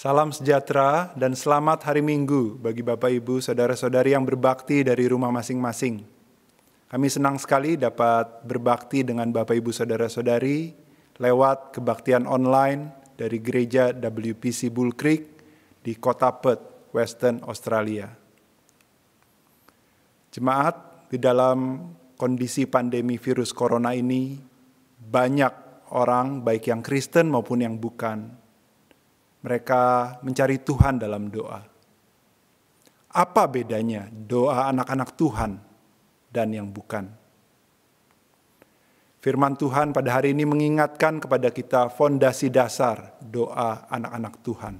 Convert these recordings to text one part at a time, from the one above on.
Salam sejahtera dan selamat hari Minggu bagi Bapak Ibu, Saudara-saudari yang berbakti dari rumah masing-masing. Kami senang sekali dapat berbakti dengan Bapak Ibu, Saudara-saudari lewat kebaktian online dari gereja WPC Bull Creek di kota Perth, Western Australia. Jemaat, di dalam kondisi pandemi virus corona ini, banyak orang baik yang Kristen maupun yang bukan, mereka mencari Tuhan dalam doa. Apa bedanya doa anak-anak Tuhan dan yang bukan? Firman Tuhan pada hari ini mengingatkan kepada kita fondasi dasar doa anak-anak Tuhan.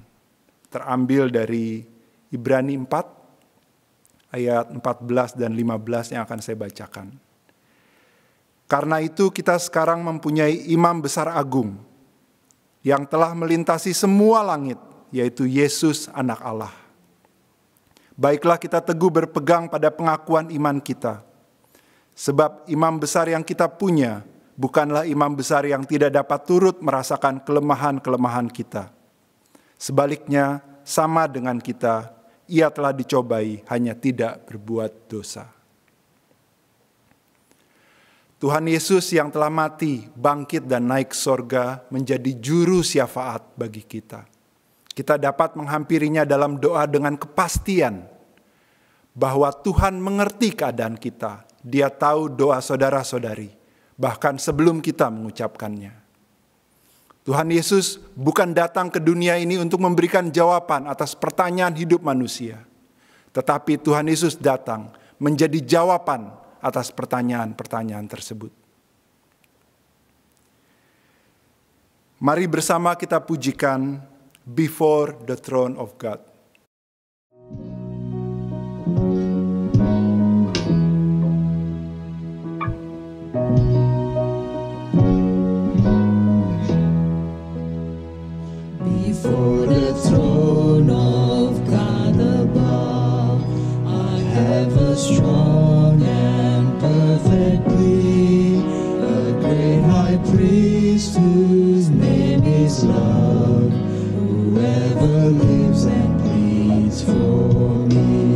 Terambil dari Ibrani 4, ayat 14 dan 15 yang akan saya bacakan. Karena itu kita sekarang mempunyai imam besar agung, yang telah melintasi semua langit, yaitu Yesus anak Allah. Baiklah kita teguh berpegang pada pengakuan iman kita. Sebab imam besar yang kita punya, bukanlah imam besar yang tidak dapat turut merasakan kelemahan-kelemahan kita. Sebaliknya, sama dengan kita, ia telah dicobai, hanya tidak berbuat dosa. Tuhan Yesus yang telah mati, bangkit dan naik sorga menjadi juru syafaat bagi kita. Kita dapat menghampirinya dalam doa dengan kepastian bahwa Tuhan mengerti keadaan kita. Dia tahu doa saudara-saudari, bahkan sebelum kita mengucapkannya. Tuhan Yesus bukan datang ke dunia ini untuk memberikan jawaban atas pertanyaan hidup manusia. Tetapi Tuhan Yesus datang menjadi jawaban atas pertanyaan-pertanyaan tersebut. Mari bersama kita pujikan Before the Throne of God. Before the throne of God above, I have a strong and perfect plea, a great high priest whose name is love, whoever lives and pleads for me.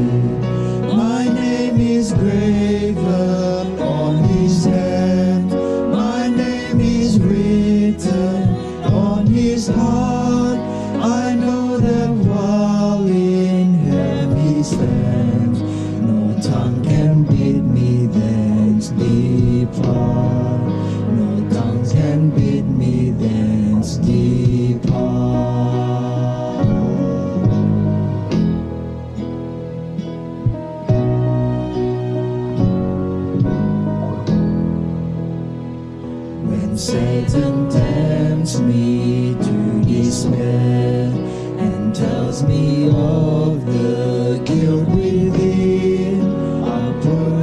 My name is graven on his hand, my name is written on his heart. I know that while in heaven he stands, no tongue can bid me thence depart. No tongue can bid me thence depart. When Satan tempts me to despair and tells me of the guilt within,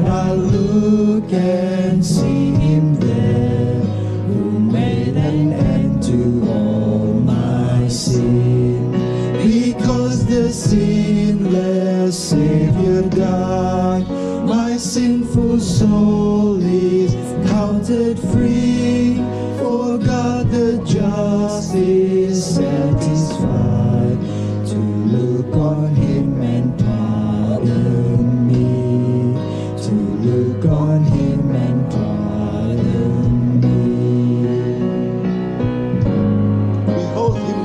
I look and see him there, who made an end to all my sin. Because the sinless Savior died, my sinful soul is counted free. For God the just is satisfied to look on him and pardon me, to look on him and pardon me. Behold him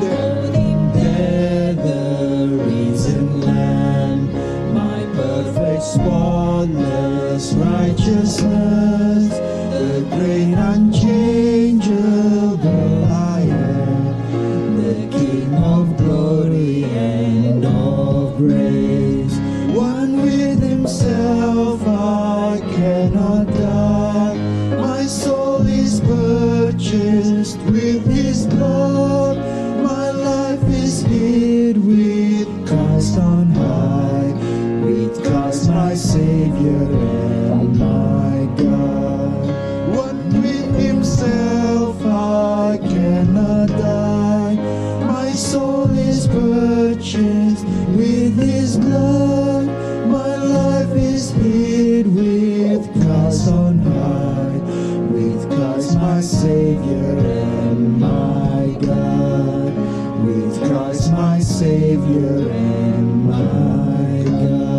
there, the risen Lamb, my perfect spotless righteousness, the great unchangeable I am, the King of glory and of grace. One with himself I cannot die, my soul is purchased with his blood, my life is hid with Christ on high, with Christ my Savior and my God. One with himself I cannot die, my soul is purchased with his blood, my life is hid with Christ on high, with Christ my Savior and my God, with Christ my Savior and my God.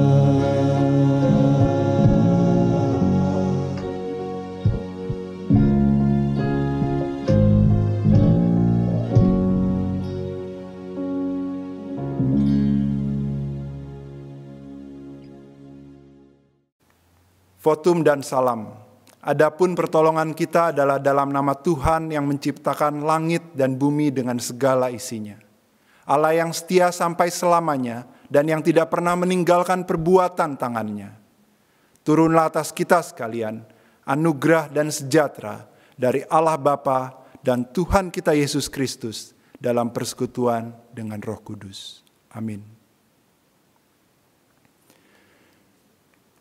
Votum dan salam. Adapun pertolongan kita adalah dalam nama Tuhan yang menciptakan langit dan bumi dengan segala isinya. Allah yang setia sampai selamanya dan yang tidak pernah meninggalkan perbuatan tangannya. Turunlah atas kita sekalian anugerah dan sejahtera dari Allah Bapa dan Tuhan kita Yesus Kristus dalam persekutuan dengan Roh Kudus. Amin.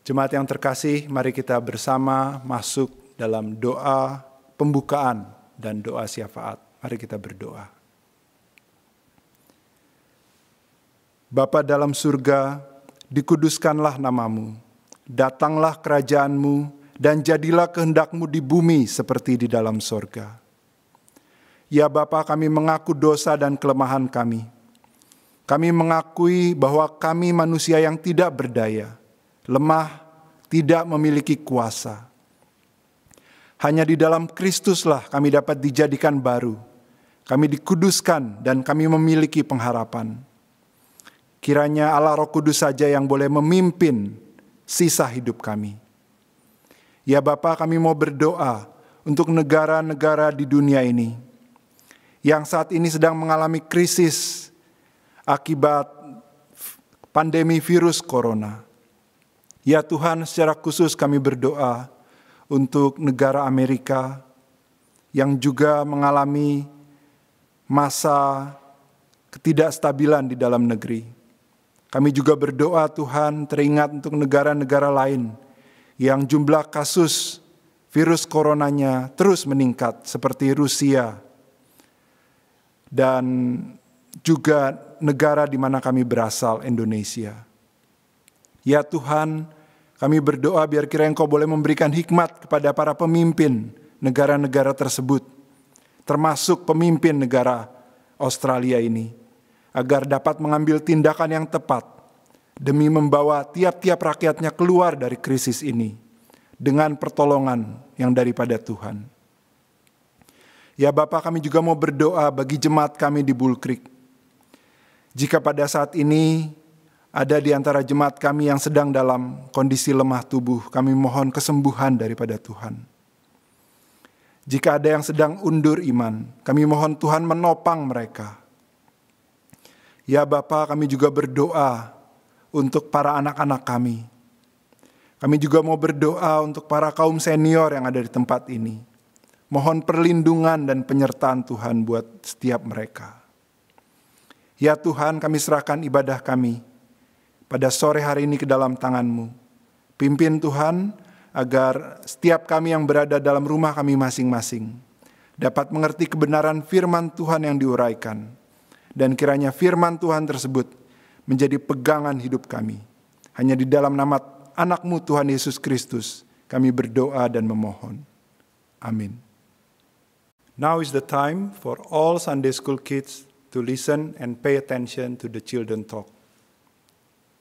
Jemaat yang terkasih, mari kita bersama masuk dalam doa pembukaan dan doa syafaat. Mari kita berdoa. Bapa dalam surga, dikuduskanlah namamu, datanglah kerajaanmu, dan jadilah kehendakmu di bumi seperti di dalam surga. Ya Bapa, kami mengaku dosa dan kelemahan kami. Kami mengakui bahwa kami manusia yang tidak berdaya, lemah, tidak memiliki kuasa. Hanya di dalam Kristuslah kami dapat dijadikan baru. Kami dikuduskan dan kami memiliki pengharapan. Kiranya Allah Roh Kudus saja yang boleh memimpin sisa hidup kami. Ya Bapa, kami mau berdoa untuk negara-negara di dunia ini yang saat ini sedang mengalami krisis akibat pandemi virus corona. Ya Tuhan, secara khusus kami berdoa untuk negara Amerika yang juga mengalami masa ketidakstabilan di dalam negeri. Kami juga berdoa Tuhan teringat untuk negara-negara lain yang jumlah kasus virus coronanya terus meningkat seperti Rusia dan juga negara di mana kami berasal, Indonesia. Ya Tuhan, kami berdoa biar kiranya Engkau boleh memberikan hikmat kepada para pemimpin negara-negara tersebut, termasuk pemimpin negara Australia ini, agar dapat mengambil tindakan yang tepat demi membawa tiap-tiap rakyatnya keluar dari krisis ini dengan pertolongan yang daripada Tuhan. Ya Bapa, kami juga mau berdoa bagi jemaat kami di Bull Creek. Jika pada saat ini ada di antara jemaat kami yang sedang dalam kondisi lemah tubuh, kami mohon kesembuhan daripada Tuhan. Jika ada yang sedang undur iman, kami mohon Tuhan menopang mereka. Ya Bapa, kami juga berdoa untuk para anak-anak kami. Kami juga mau berdoa untuk para kaum senior yang ada di tempat ini. Mohon perlindungan dan penyertaan Tuhan buat setiap mereka. Ya Tuhan, kami serahkan ibadah kami pada sore hari ini ke dalam tangan-Mu. Pimpin Tuhan, agar setiap kami yang berada dalam rumah kami masing-masing dapat mengerti kebenaran firman Tuhan yang diuraikan. Dan kiranya firman Tuhan tersebut menjadi pegangan hidup kami. Hanya di dalam nama anak-Mu Tuhan Yesus Kristus kami berdoa dan memohon. Amin. Now is the time for all Sunday school kids to listen and pay attention to the children talk.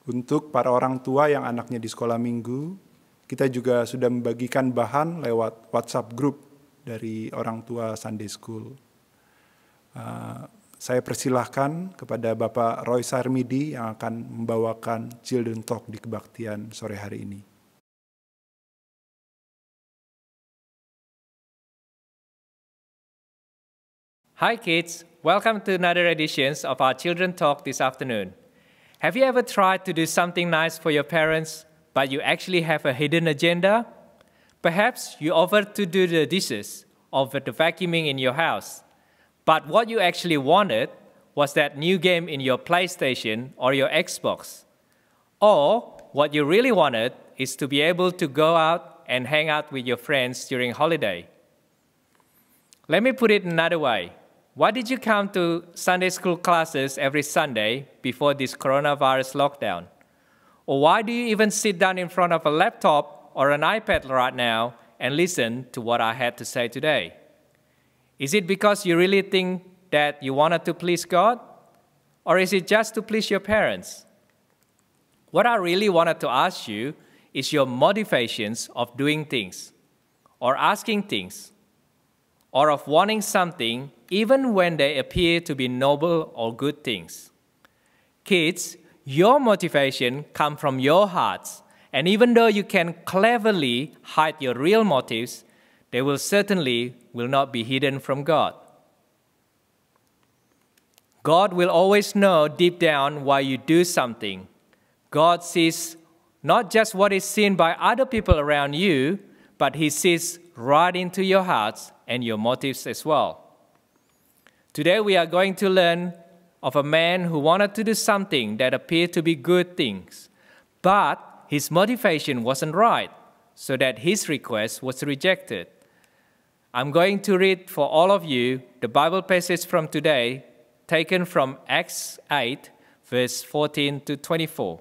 Untuk para orang tua yang anaknya di sekolah minggu, kita juga sudah membagikan bahan lewat WhatsApp group dari orang tua Sunday school. Saya persilahkan kepada Bapak Roy Sarmidi yang akan membawakan children talk di kebaktian sore hari ini. Hi kids, welcome to another edition of our Children Talk this afternoon. Have you ever tried to do something nice for your parents, but you actually have a hidden agenda? Perhaps you offered to do the dishes or the vacuuming in your house, but what you actually wanted was that new game in your PlayStation or your Xbox. Or what you really wanted is to be able to go out and hang out with your friends during holiday. Let me put it another way. Why did you come to Sunday school classes every Sunday before this coronavirus lockdown? Or why do you even sit down in front of a laptop or an iPad right now and listen to what I had to say today? Is it because you really think that you wanted to please God? Or is it just to please your parents? What I really wanted to ask you is your motivations of doing things, or asking things, or of wanting something even when they appear to be noble or good things. Kids, your motivation comes from your hearts, and even though you can cleverly hide your real motives, they will not be hidden from God. God will always know deep down why you do something. God sees not just what is seen by other people around you, but He sees right into your hearts and your motives as well. Today we are going to learn of a man who wanted to do something that appeared to be good things, but his motivation wasn't right, so that his request was rejected. I'm going to read for all of you the Bible passage from today, taken from Acts 8, verse 14 to 24.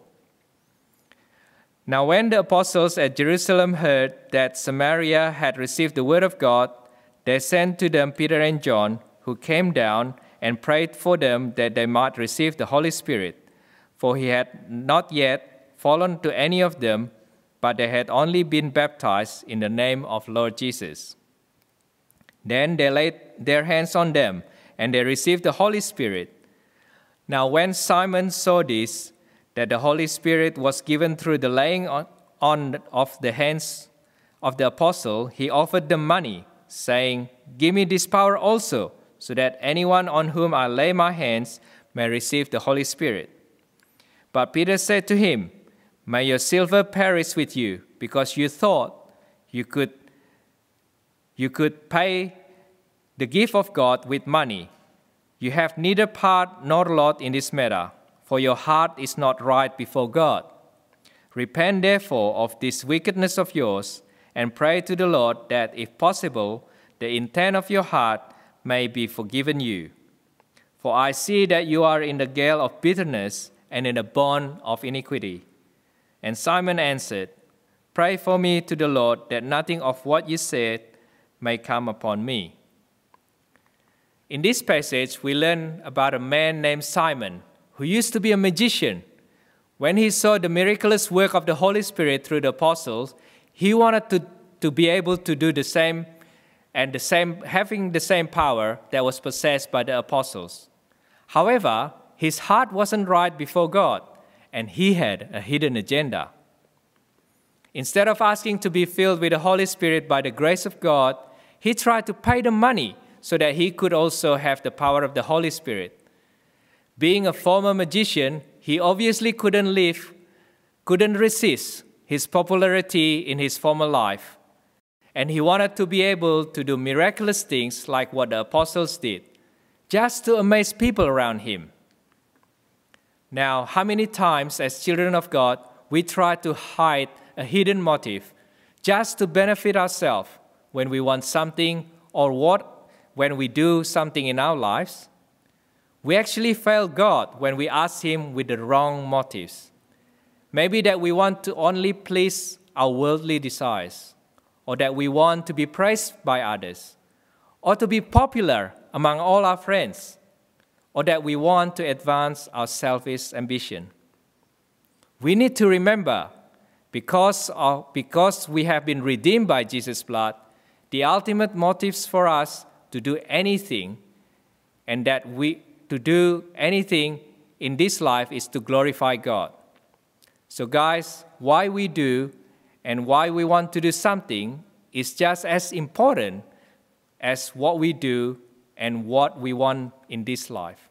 Now when the apostles at Jerusalem heard that Samaria had received the word of God, they sent to them Peter and John, who came down and prayed for them that they might receive the Holy Spirit. For he had not yet fallen to any of them, but they had only been baptized in the name of Lord Jesus. Then they laid their hands on them, and they received the Holy Spirit. Now when Simon saw this, that the Holy Spirit was given through the laying on of the hands of the apostle, he offered them money, saying, "Give me this power also, so that anyone on whom I lay my hands may receive the Holy Spirit." But Peter said to him, "May your silver perish with you, because you thought you could pay the gift of God with money. You have neither part nor lot in this matter, for your heart is not right before God. Repent therefore of this wickedness of yours, and pray to the Lord that, if possible, the intent of your heart may be forgiven you. For I see that you are in the gale of bitterness and in the bond of iniquity." And Simon answered, "Pray for me to the Lord that nothing of what you said may come upon me." In this passage, we learn about a man named Simon, who used to be a magician. When he saw the miraculous work of the Holy Spirit through the apostles, he wanted to be able to do the same, and having the same power that was possessed by the apostles. However, his heart wasn't right before God, and he had a hidden agenda. Instead of asking to be filled with the Holy Spirit by the grace of God, he tried to pay the money so that he could also have the power of the Holy Spirit. Being a former magician, he obviously couldn't resist his popularity in his former life, and he wanted to be able to do miraculous things like what the apostles did, just to amaze people around him. Now, how many times as children of God, we try to hide a hidden motive just to benefit ourselves when we want something or when we do something in our lives? We actually fail God when we ask Him with the wrong motives. Maybe that we want to only please our worldly desires, or that we want to be praised by others, or to be popular among all our friends, or that we want to advance our selfish ambition. We need to remember, because we have been redeemed by Jesus' blood, the ultimate motives for us to do anything, and to do anything in this life is to glorify God. So guys, why we do and why we want to do something is just as important as what we do and what we want in this life.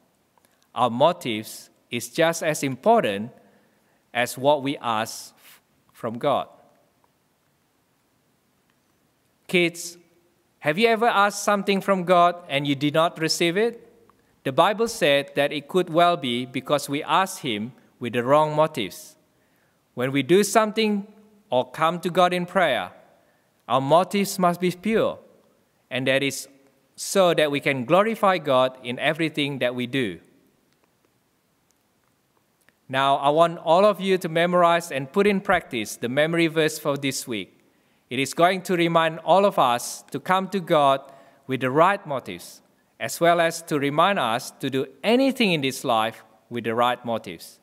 Our motives is just as important as what we ask from God. Kids, have you ever asked something from God and you did not receive it? The Bible said that it could well be because we asked Him with the wrong motives. When we do something or come to God in prayer, our motives must be pure, and that is so that we can glorify God in everything that we do. Now, I want all of you to memorize and put in practice the memory verse for this week. It is going to remind all of us to come to God with the right motives, as well as to remind us to do anything in this life with the right motives.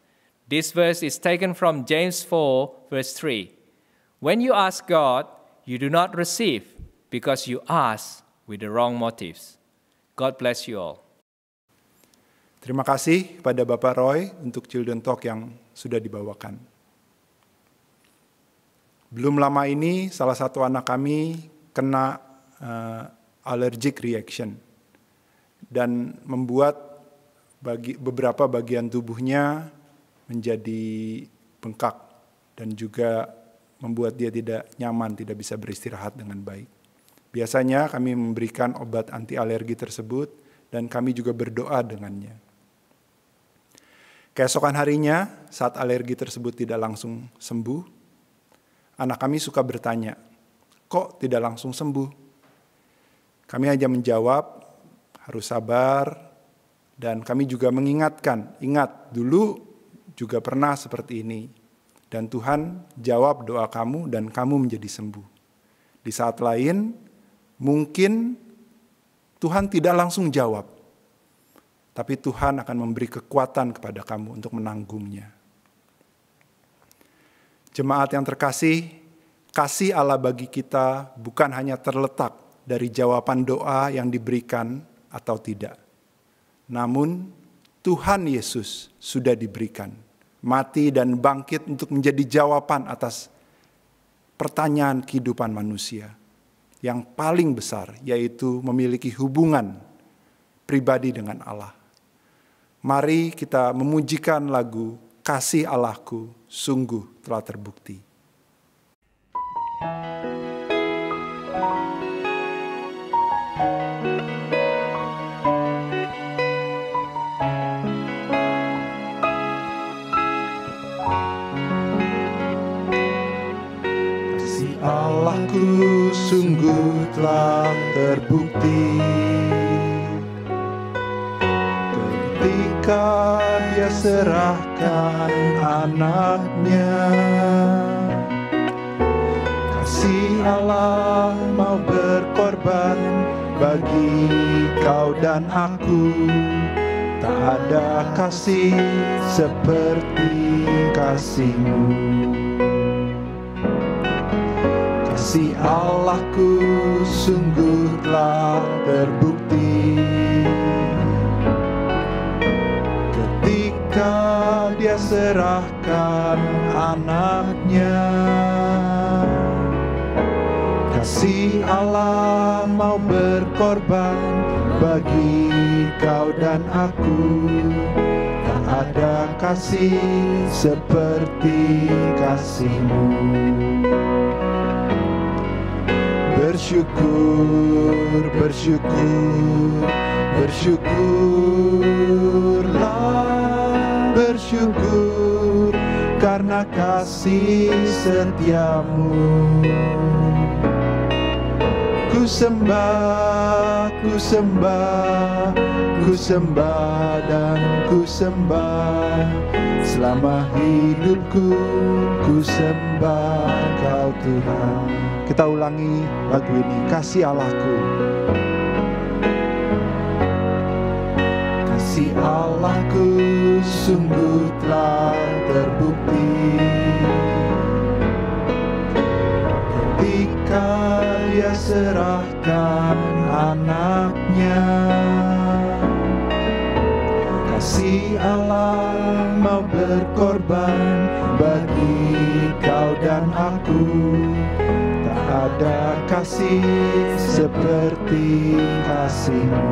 This verse is taken from James 4, verse 3. When you ask God, you do not receive because you ask with the wrong motives. God bless you all. Terima kasih kepada Bapak Roy untuk Children Talk yang sudah dibawakan. Belum lama ini salah satu anak kami kena allergic reaction dan membuat beberapa bagian tubuhnya menjadi bengkak dan juga membuat dia tidak nyaman, tidak bisa beristirahat dengan baik. Biasanya kami memberikan obat anti alergi tersebut dan kami juga berdoa dengannya. Keesokan harinya, saat alergi tersebut tidak langsung sembuh, anak kami suka bertanya, kok tidak langsung sembuh? Kami hanya menjawab, harus sabar, dan kami juga mengingatkan, ingat dulu juga pernah seperti ini. Dan Tuhan jawab doa kamu dan kamu menjadi sembuh. Di saat lain, mungkin Tuhan tidak langsung jawab, tapi Tuhan akan memberi kekuatan kepada kamu untuk menanggungnya. Jemaat yang terkasih, kasih Allah bagi kita bukan hanya terletak dari jawaban doa yang diberikan atau tidak. Namun Tuhan Yesus sudah diberikan, mati dan bangkit untuk menjadi jawaban atas pertanyaan kehidupan manusia. Yang paling besar yaitu memiliki hubungan pribadi dengan Allah. Mari kita memujikan lagu Kasih Allahku sungguh telah terbukti. Kasih Allahku sungguh telah terbukti. Ketika Dia serahkan anaknya, kasih Allah mau berkorban bagi kau dan aku. Tak ada kasih seperti kasih-Mu. Kasih Allahku sungguh telah terbukti. Ketika Dia serahkan anaknya, kasih Allah mau berkorban bagi kau dan aku. Tak ada kasih seperti kasih-Mu. Bersyukur, bersyukur, bersyukurlah, bersyukur karena kasih setia-Mu. Ku sembah, ku sembah, ku sembah dan ku sembah. Selama hidupku ku sembah Kau Tuhan. Kita ulangi lagu ini, kasih Allahku. Kasih Allahku sungguh telah terbukti. Ketika Dia serahkan anaknya, kasih Allah mau berkorban bagi kau dan aku. Tak ada kasih seperti kasih-Mu.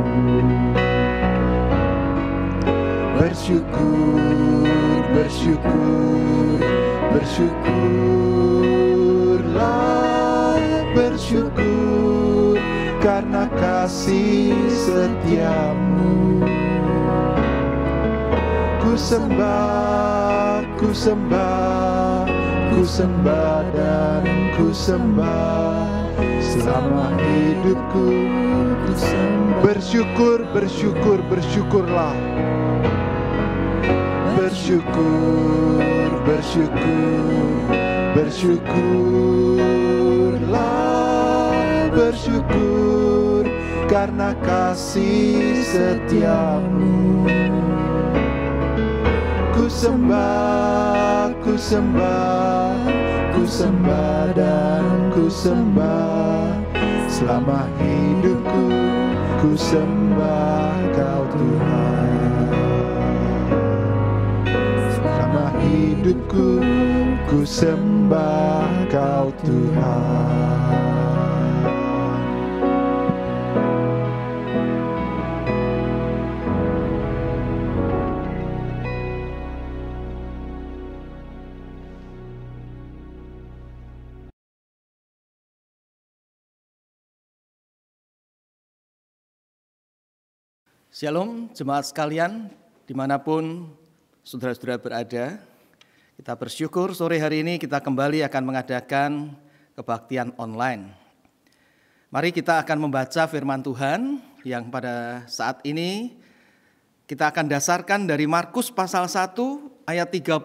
Bersyukur, bersyukur, bersyukurlah, bersyukur karena kasih setia-Mu. Ku sembah, ku sembah, ku sembah dan ku sembah. Selama hidupku ku sembah. Bersyukur, bersyukur, bersyukurlah. Bersyukur, bersyukur, bersyukurlah, bersyukur karena kasih setia-Mu. ku sembah, ku sembah, ku sembah dan ku sembah. Selama hidupku ku sembah Kau Tuhan. Selama hidupku ku sembah Kau Tuhan. Shalom jemaat sekalian, dimanapun saudara-saudara berada. Kita bersyukur sore hari ini kita kembali akan mengadakan kebaktian online. Mari kita akan membaca firman Tuhan yang pada saat ini kita akan dasarkan dari Markus pasal 1 ayat 35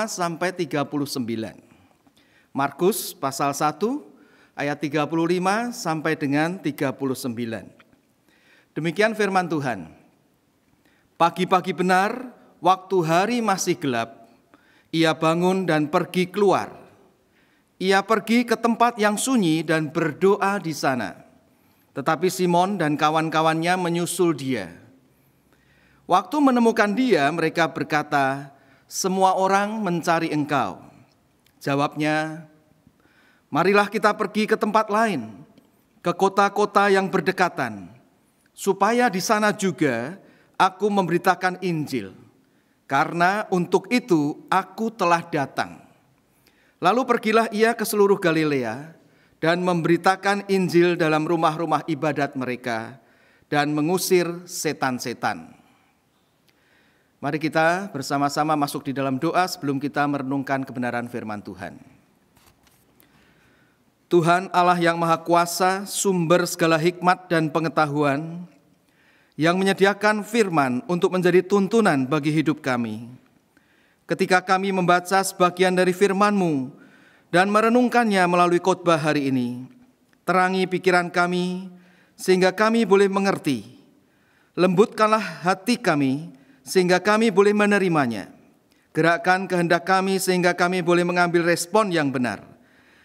sampai 39. Markus pasal 1 ayat 35 sampai dengan 39. Demikian firman Tuhan. Pagi-pagi benar, waktu hari masih gelap, ia bangun dan pergi keluar. Ia pergi ke tempat yang sunyi dan berdoa di sana. Tetapi Simon dan kawan-kawannya menyusul dia. Waktu menemukan dia, mereka berkata, "Semua orang mencari engkau." Jawabnya, "Marilah kita pergi ke tempat lain, ke kota-kota yang berdekatan, supaya di sana juga aku memberitakan Injil, karena untuk itu aku telah datang." Lalu pergilah ia ke seluruh Galilea dan memberitakan Injil dalam rumah-rumah ibadat mereka dan mengusir setan-setan. Mari kita bersama-sama masuk di dalam doa sebelum kita merenungkan kebenaran firman Tuhan. Tuhan Allah yang Maha Kuasa, sumber segala hikmat dan pengetahuan, yang menyediakan firman untuk menjadi tuntunan bagi hidup kami. Ketika kami membaca sebagian dari firman-Mu dan merenungkannya melalui khotbah hari ini, terangi pikiran kami sehingga kami boleh mengerti. Lembutkanlah hati kami sehingga kami boleh menerimanya. Gerakkan kehendak kami sehingga kami boleh mengambil respon yang benar.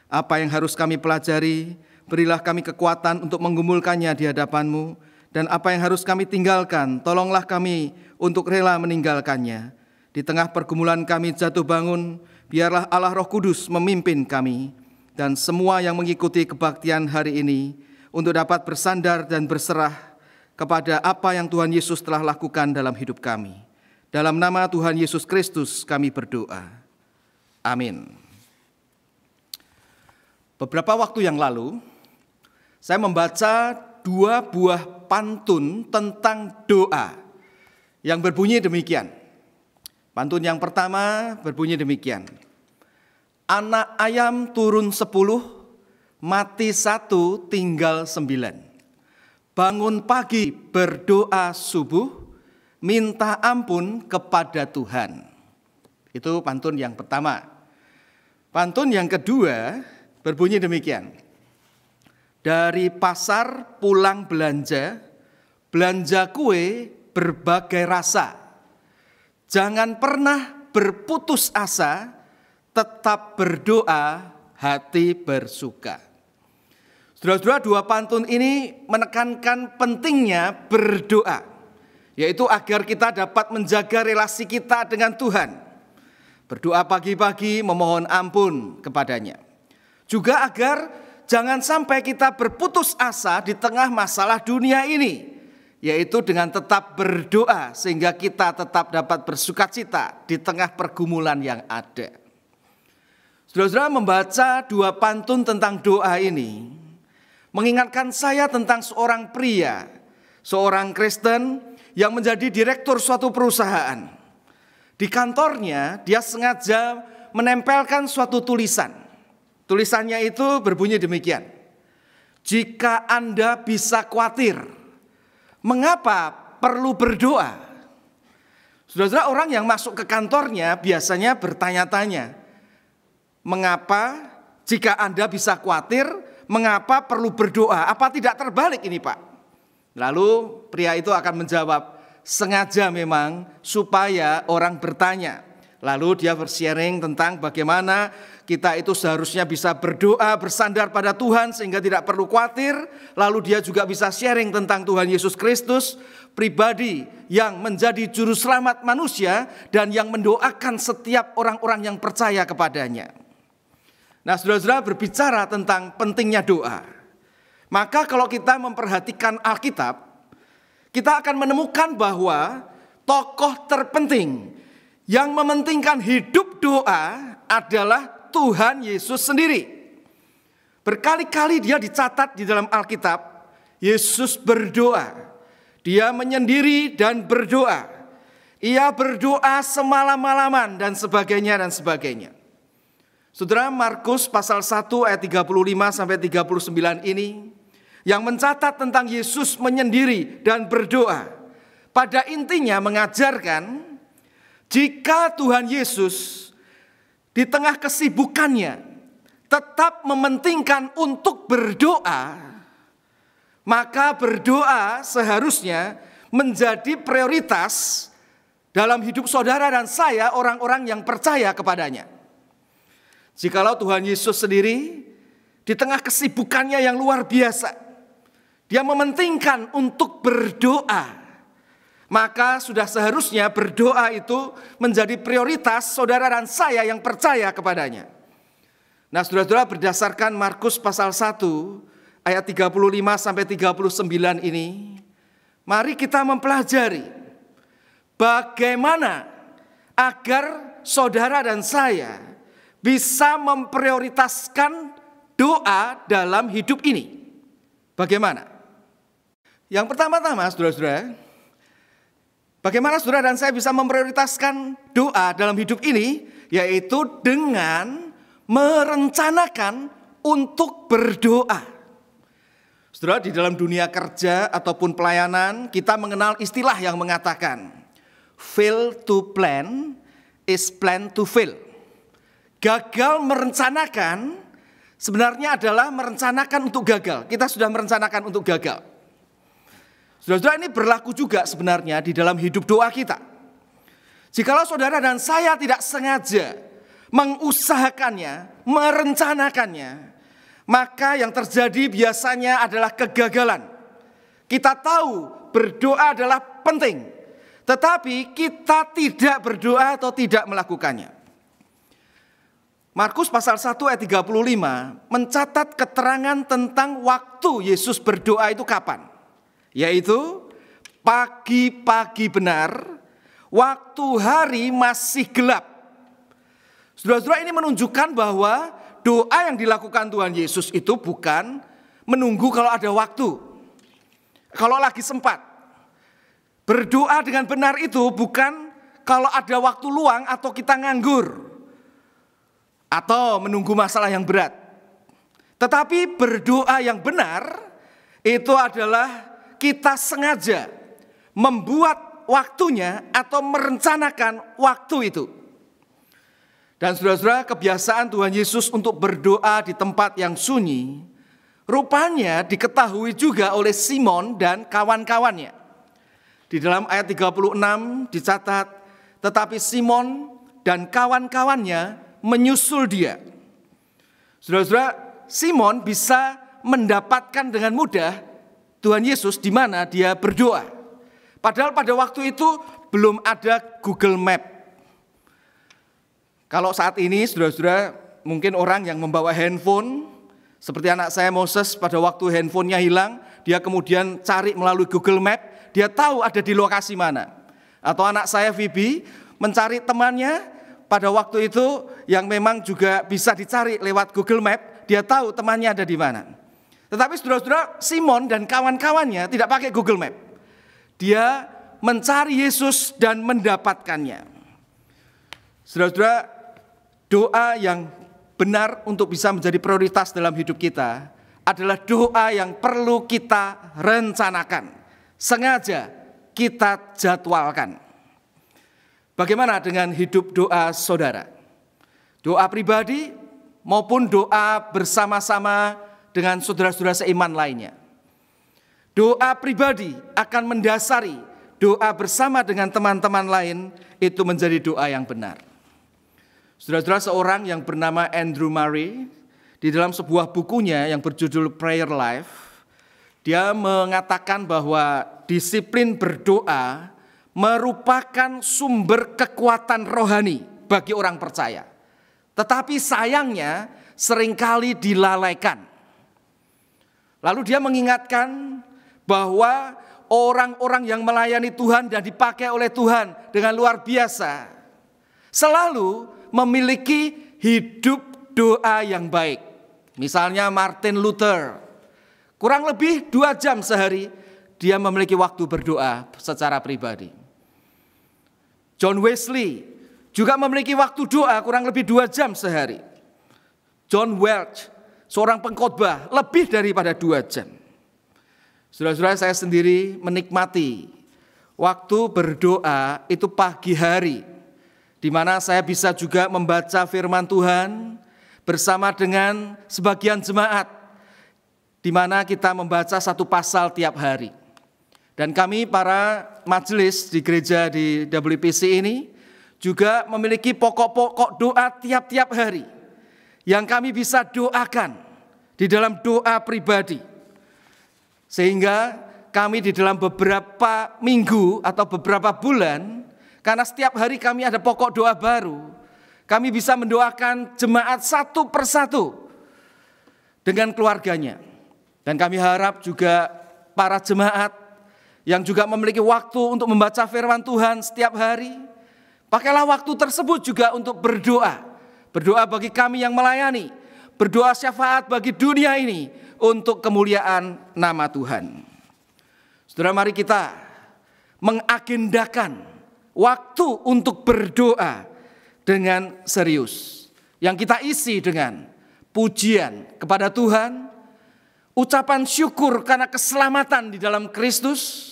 Apa yang harus kami pelajari, berilah kami kekuatan untuk menggumulkannya di hadapan-Mu, dan apa yang harus kami tinggalkan, tolonglah kami untuk rela meninggalkannya. Di tengah pergumulan kami jatuh bangun, biarlah Allah Roh Kudus memimpin kami, dan semua yang mengikuti kebaktian hari ini untuk dapat bersandar dan berserah kepada apa yang Tuhan Yesus telah lakukan dalam hidup kami. Dalam nama Tuhan Yesus Kristus kami berdoa. Amin. Beberapa waktu yang lalu, saya membaca 2 buah pantun tentang doa yang berbunyi demikian. Pantun yang pertama berbunyi demikian. Anak ayam turun 10, mati 1, tinggal 9. Bangun pagi berdoa subuh, minta ampun kepada Tuhan. Itu pantun yang pertama. Pantun yang kedua berbunyi demikian. Dari pasar pulang belanja, belanja kue berbagai rasa. Jangan pernah berputus asa, tetap berdoa, hati bersuka. Saudara-saudara, 2 pantun ini menekankan pentingnya berdoa, yaitu agar kita dapat menjaga relasi kita dengan Tuhan. Berdoa pagi-pagi memohon ampun kepadanya. Juga agar jangan sampai kita berputus asa di tengah masalah dunia ini, yaitu dengan tetap berdoa sehingga kita tetap dapat bersukacita di tengah pergumulan yang ada. Saudara-saudara, membaca 2 pantun tentang doa ini mengingatkan saya tentang seorang pria, seorang Kristen yang menjadi direktur suatu perusahaan. Di kantornya dia sengaja menempelkan suatu tulisan. Tulisannya itu berbunyi demikian. Jika Anda bisa khawatir, mengapa perlu berdoa? Saudara-saudara, orang yang masuk ke kantornya biasanya bertanya-tanya, mengapa jika Anda bisa khawatir, mengapa perlu berdoa? Apa tidak terbalik ini, Pak? Lalu pria itu akan menjawab, sengaja memang supaya orang bertanya. Lalu dia bersharing tentang bagaimana kita itu seharusnya bisa berdoa, bersandar pada Tuhan sehingga tidak perlu khawatir. Lalu dia juga bisa sharing tentang Tuhan Yesus Kristus, pribadi yang menjadi juru selamat manusia dan yang mendoakan setiap orang-orang yang percaya kepadanya. Nah, saudara-saudara, berbicara tentang pentingnya doa. Maka kalau kita memperhatikan Alkitab, kita akan menemukan bahwa tokoh terpenting yang mementingkan hidup doa adalah Tuhan Yesus sendiri. Berkali-kali dia dicatat di dalam Alkitab, Yesus berdoa. Dia menyendiri dan berdoa. Ia berdoa semalam-malaman dan sebagainya dan sebagainya. Saudara, Markus pasal 1 ayat 35 sampai 39 ini yang mencatat tentang Yesus menyendiri dan berdoa. Pada intinya mengajarkan jika Tuhan Yesus di tengah kesibukannya tetap mementingkan untuk berdoa, maka berdoa seharusnya menjadi prioritas dalam hidup saudara dan saya, orang-orang yang percaya kepadanya. Jikalau Tuhan Yesus sendiri di tengah kesibukannya yang luar biasa, dia mementingkan untuk berdoa, maka sudah seharusnya berdoa itu menjadi prioritas saudara dan saya yang percaya kepadanya. Nah, saudara-saudara, berdasarkan Markus pasal 1 ayat 35 sampai 39 ini, mari kita mempelajari bagaimana agar saudara dan saya bisa memprioritaskan doa dalam hidup ini. Bagaimana? Yang pertama-tama, saudara-saudara, bagaimana saudara dan saya bisa memprioritaskan doa dalam hidup ini? Yaitu dengan merencanakan untuk berdoa. Saudara, di dalam dunia kerja ataupun pelayanan, kita mengenal istilah yang mengatakan fail to plan is plan to fail. Gagal merencanakan sebenarnya adalah merencanakan untuk gagal. Kita sudah merencanakan untuk gagal. Saudara-saudara, ini berlaku juga sebenarnya di dalam hidup doa kita. Jikalau saudara dan saya tidak sengaja mengusahakannya, merencanakannya, maka yang terjadi biasanya adalah kegagalan. Kita tahu berdoa adalah penting, tetapi kita tidak berdoa atau tidak melakukannya. Markus pasal 1 ayat 35 mencatat keterangan tentang waktu Yesus berdoa itu kapan. Yaitu pagi-pagi benar, waktu hari masih gelap. Saudara-saudara, ini menunjukkan bahwa doa yang dilakukan Tuhan Yesus itu bukan menunggu kalau ada waktu, kalau lagi sempat. Berdoa dengan benar itu bukan kalau ada waktu luang atau kita nganggur, atau menunggu masalah yang berat. Tetapi berdoa yang benar itu adalah kita sengaja membuat waktunya atau merencanakan waktu itu. Dan saudara-saudara, kebiasaan Tuhan Yesus untuk berdoa di tempat yang sunyi rupanya diketahui juga oleh Simon dan kawan-kawannya. Di dalam ayat 36 dicatat, tetapi Simon dan kawan-kawannya menyusul dia. Saudara-saudara, Simon bisa mendapatkan dengan mudah Tuhan Yesus di mana dia berdoa. Padahal pada waktu itu belum ada Google Map. Kalau saat ini saudara-saudara, mungkin orang yang membawa handphone, seperti anak saya Moses pada waktu handphonenya hilang, dia kemudian cari melalui Google Map, dia tahu ada di lokasi mana. Atau anak saya Vivi mencari temannya pada waktu itu yang memang juga bisa dicari lewat Google Map, dia tahu temannya ada di mana. Tetapi saudara-saudara, Simon dan kawan-kawannya tidak pakai Google Map. Dia mencari Yesus dan mendapatkannya. Saudara-saudara, doa yang benar untuk bisa menjadi prioritas dalam hidup kita adalah doa yang perlu kita rencanakan, sengaja kita jadwalkan. Bagaimana dengan hidup doa saudara? Doa pribadi maupun doa bersama-sama dengan saudara-saudara seiman lainnya. Doa pribadi akan mendasari doa bersama dengan teman-teman lain itu menjadi doa yang benar. Saudara-saudara, seorang yang bernama Andrew Murray di dalam sebuah bukunya yang berjudul Prayer Life, dia mengatakan bahwa disiplin berdoa merupakan sumber kekuatan rohani bagi orang percaya. Tetapi sayangnya seringkali dilalaikan. Lalu dia mengingatkan bahwa orang-orang yang melayani Tuhan dan dipakai oleh Tuhan dengan luar biasa selalu memiliki hidup doa yang baik. Misalnya Martin Luther, kurang lebih 2 jam sehari dia memiliki waktu berdoa secara pribadi. John Wesley juga memiliki waktu doa kurang lebih 2 jam sehari. John Welch, seorang pengkhotbah, lebih daripada 2 jam. Saudara-saudara, saya sendiri menikmati waktu berdoa itu pagi hari, di mana saya bisa juga membaca firman Tuhan bersama dengan sebagian jemaat, di mana kita membaca 1 pasal tiap hari. Dan kami para majelis di gereja di WPC ini juga memiliki pokok-pokok doa tiap-tiap hari yang kami bisa doakan di dalam doa pribadi. Sehingga kami di dalam beberapa minggu atau beberapa bulan, karena setiap hari kami ada pokok doa baru, kami bisa mendoakan jemaat satu persatu dengan keluarganya. Dan kami harap juga para jemaat yang juga memiliki waktu untuk membaca firman Tuhan setiap hari, pakailah waktu tersebut juga untuk berdoa. Berdoa bagi kami yang melayani, berdoa syafaat bagi dunia ini untuk kemuliaan nama Tuhan. Saudara, mari kita mengagendakan waktu untuk berdoa dengan serius, yang kita isi dengan pujian kepada Tuhan, ucapan syukur karena keselamatan di dalam Kristus,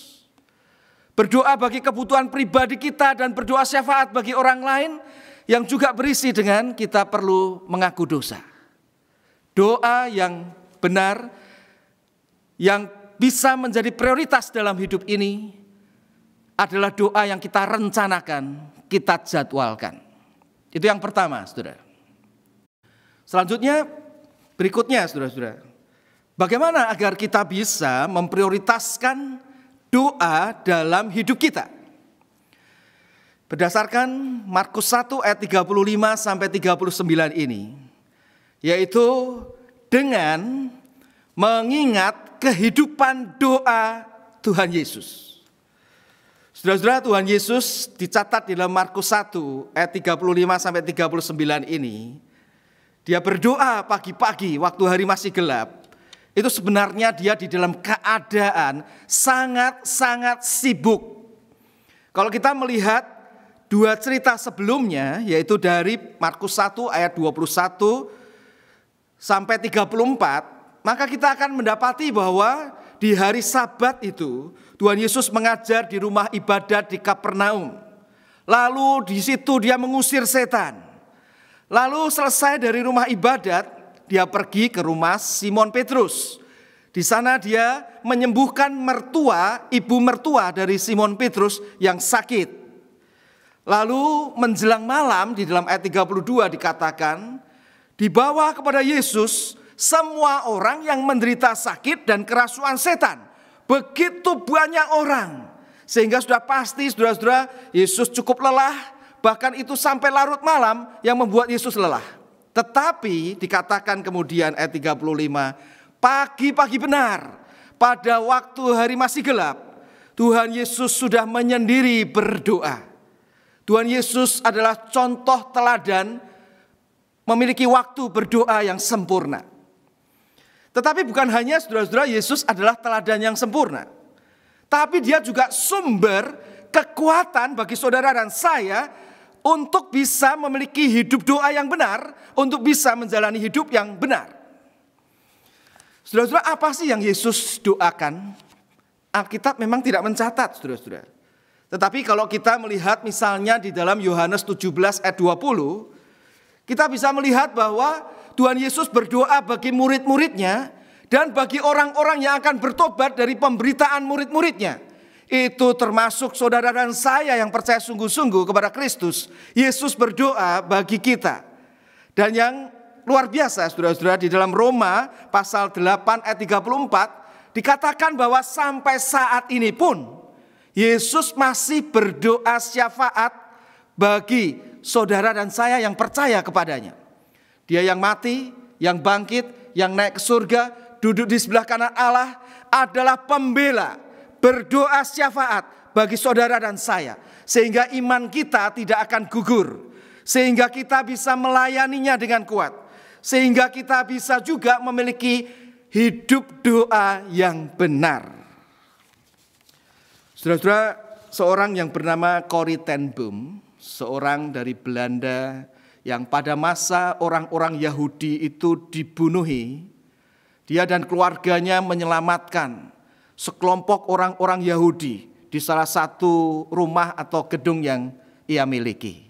berdoa bagi kebutuhan pribadi kita dan berdoa syafaat bagi orang lain, yang juga berisi dengan kita perlu mengaku dosa. Doa yang benar, yang bisa menjadi prioritas dalam hidup ini adalah doa yang kita rencanakan, kita jadwalkan. Itu yang pertama, saudara. Selanjutnya, berikutnya, saudara-saudara, bagaimana agar kita bisa memprioritaskan doa dalam hidup kita? Berdasarkan Markus 1 ayat 35 sampai 39 ini, yaitu dengan mengingat kehidupan doa Tuhan Yesus. Saudara-saudara, Tuhan Yesus dicatat di dalam Markus 1 ayat 35 sampai 39 ini, dia berdoa pagi-pagi waktu hari masih gelap. Itu sebenarnya dia di dalam keadaan sangat-sangat sibuk. Kalau kita melihat 2 cerita sebelumnya, yaitu dari Markus 1 ayat 21 sampai 34, maka kita akan mendapati bahwa di hari Sabat itu Tuhan Yesus mengajar di rumah ibadat di Kapernaum. Lalu di situ dia mengusir setan. Lalu selesai dari rumah ibadat, dia pergi ke rumah Simon Petrus. Di sana dia menyembuhkan ibu mertua dari Simon Petrus yang sakit. Lalu menjelang malam di dalam ayat 32 dikatakan, dibawa kepada Yesus semua orang yang menderita sakit dan kerasuan setan. Begitu banyak orang. Sehingga sudah pasti saudara-saudara, Yesus cukup lelah. Bahkan itu sampai larut malam yang membuat Yesus lelah. Tetapi dikatakan kemudian ayat 35, pagi-pagi benar, pada waktu hari masih gelap, Tuhan Yesus sudah menyendiri berdoa. Tuhan Yesus adalah contoh teladan memiliki waktu berdoa yang sempurna. Tetapi bukan hanya saudara-saudara Yesus adalah teladan yang sempurna, tapi dia juga sumber kekuatan bagi saudara dan saya untuk bisa memiliki hidup doa yang benar, untuk bisa menjalani hidup yang benar. Saudara-saudara, apa sih yang Yesus doakan? Alkitab memang tidak mencatat, saudara-saudara. Tetapi kalau kita melihat misalnya di dalam Yohanes 17 ayat 20, kita bisa melihat bahwa Tuhan Yesus berdoa bagi murid-muridnya dan bagi orang-orang yang akan bertobat dari pemberitaan murid-muridnya. Itu termasuk saudara dan saya yang percaya sungguh-sungguh kepada Kristus. Yesus berdoa bagi kita. Dan yang luar biasa saudara-saudara, di dalam Roma pasal 8 ayat 34 dikatakan bahwa sampai saat ini pun Yesus masih berdoa syafaat bagi saudara dan saya yang percaya kepadanya. Dia yang mati, yang bangkit, yang naik ke surga, duduk di sebelah kanan Allah, adalah pembela, berdoa syafaat bagi saudara dan saya. Sehingga iman kita tidak akan gugur. Sehingga kita bisa melayaninya dengan kuat. Sehingga kita bisa juga memiliki hidup doa yang benar. Saudara-saudara, seorang yang bernama Corrie ten Boom, seorang dari Belanda yang pada masa orang-orang Yahudi itu dibunuhi, dia dan keluarganya menyelamatkan sekelompok orang-orang Yahudi di salah satu rumah atau gedung yang ia miliki.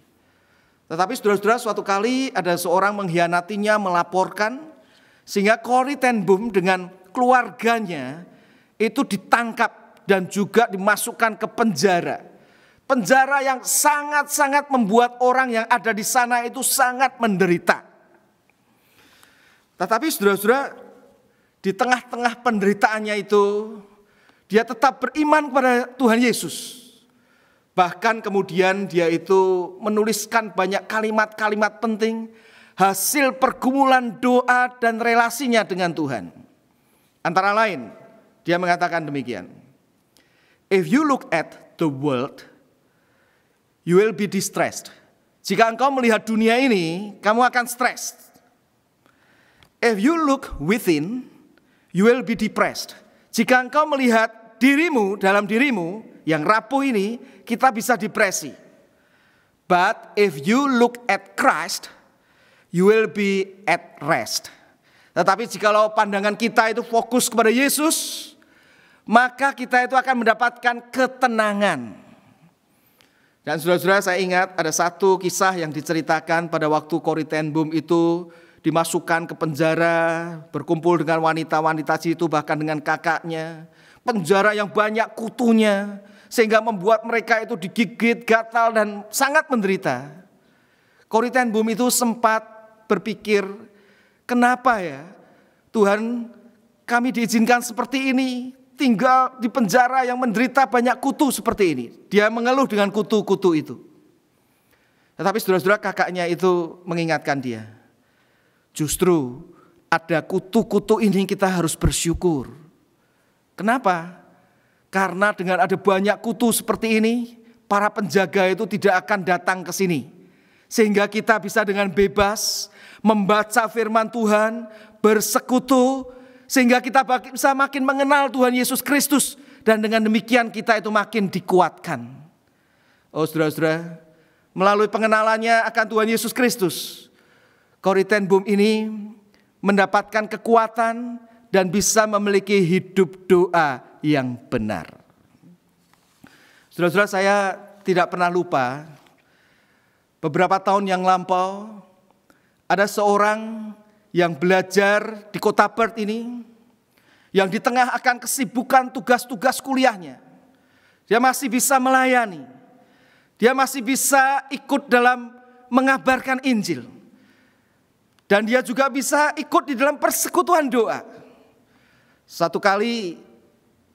Tetapi saudara-saudara, suatu kali ada seorang mengkhianatinya, melaporkan, sehingga Corrie ten Boom dengan keluarganya itu ditangkap dan juga dimasukkan ke penjara. Penjara yang sangat-sangat membuat orang yang ada di sana itu sangat menderita. Tetapi saudara-saudara, di tengah-tengah penderitaannya itu, dia tetap beriman kepada Tuhan Yesus. Bahkan kemudian dia itu menuliskan banyak kalimat-kalimat penting, hasil pergumulan doa dan relasinya dengan Tuhan. Antara lain, dia mengatakan demikian. If you look at the world, you will be distressed. Jika engkau melihat dunia ini, kamu akan stres. If you look within, you will be depressed. Jika engkau melihat dirimu, dalam dirimu yang rapuh ini, kita bisa depresi. But if you look at Christ, you will be at rest. Tetapi jikalau pandangan kita itu fokus kepada Yesus, maka kita itu akan mendapatkan ketenangan. Dan saudara-saudara, saya ingat ada satu kisah yang diceritakan pada waktu Corrie ten Boom itu dimasukkan ke penjara, berkumpul dengan wanita-wanita situ, bahkan dengan kakaknya. Penjara yang banyak kutunya, sehingga membuat mereka itu digigit, gatal, dan sangat menderita. Corrie ten Boom itu sempat berpikir, kenapa ya Tuhan, kami diizinkan seperti ini, tinggal di penjara yang menderita banyak kutu seperti ini. Dia mengeluh dengan kutu-kutu itu. Tetapi saudara-saudara, kakaknya itu mengingatkan dia, justru ada kutu-kutu ini kita harus bersyukur. Kenapa? Karena dengan ada banyak kutu seperti ini, para penjaga itu tidak akan datang ke sini. Sehingga kita bisa dengan bebas membaca firman Tuhan, bersekutu, sehingga kita bisa makin mengenal Tuhan Yesus Kristus. Dan dengan demikian kita itu makin dikuatkan. Oh saudara-saudara, melalui pengenalannya akan Tuhan Yesus Kristus, Corrie ten Boom ini mendapatkan kekuatan dan bisa memiliki hidup doa yang benar. Saudara-saudara, saya tidak pernah lupa, beberapa tahun yang lampau, ada seorang yang belajar di kota Perth ini, yang di tengah akan kesibukan tugas-tugas kuliahnya, dia masih bisa melayani, dia masih bisa ikut dalam mengabarkan Injil, dan dia juga bisa ikut di dalam persekutuan doa. Satu kali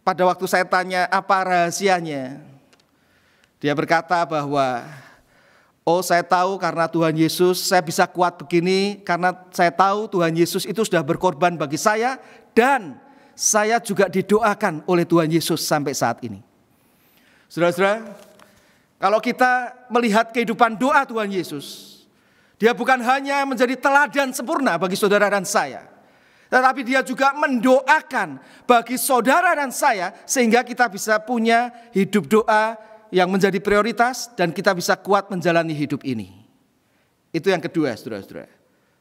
pada waktu saya tanya apa rahasianya, dia berkata bahwa, oh saya tahu karena Tuhan Yesus saya bisa kuat begini, karena saya tahu Tuhan Yesus itu sudah berkorban bagi saya, dan saya juga didoakan oleh Tuhan Yesus sampai saat ini. Saudara-saudara, kalau kita melihat kehidupan doa Tuhan Yesus, dia bukan hanya menjadi teladan sempurna bagi saudara dan saya, tetapi dia juga mendoakan bagi saudara dan saya, sehingga kita bisa punya hidup doa yang menjadi prioritas dan kita bisa kuat menjalani hidup ini. Itu yang kedua, saudara-saudara.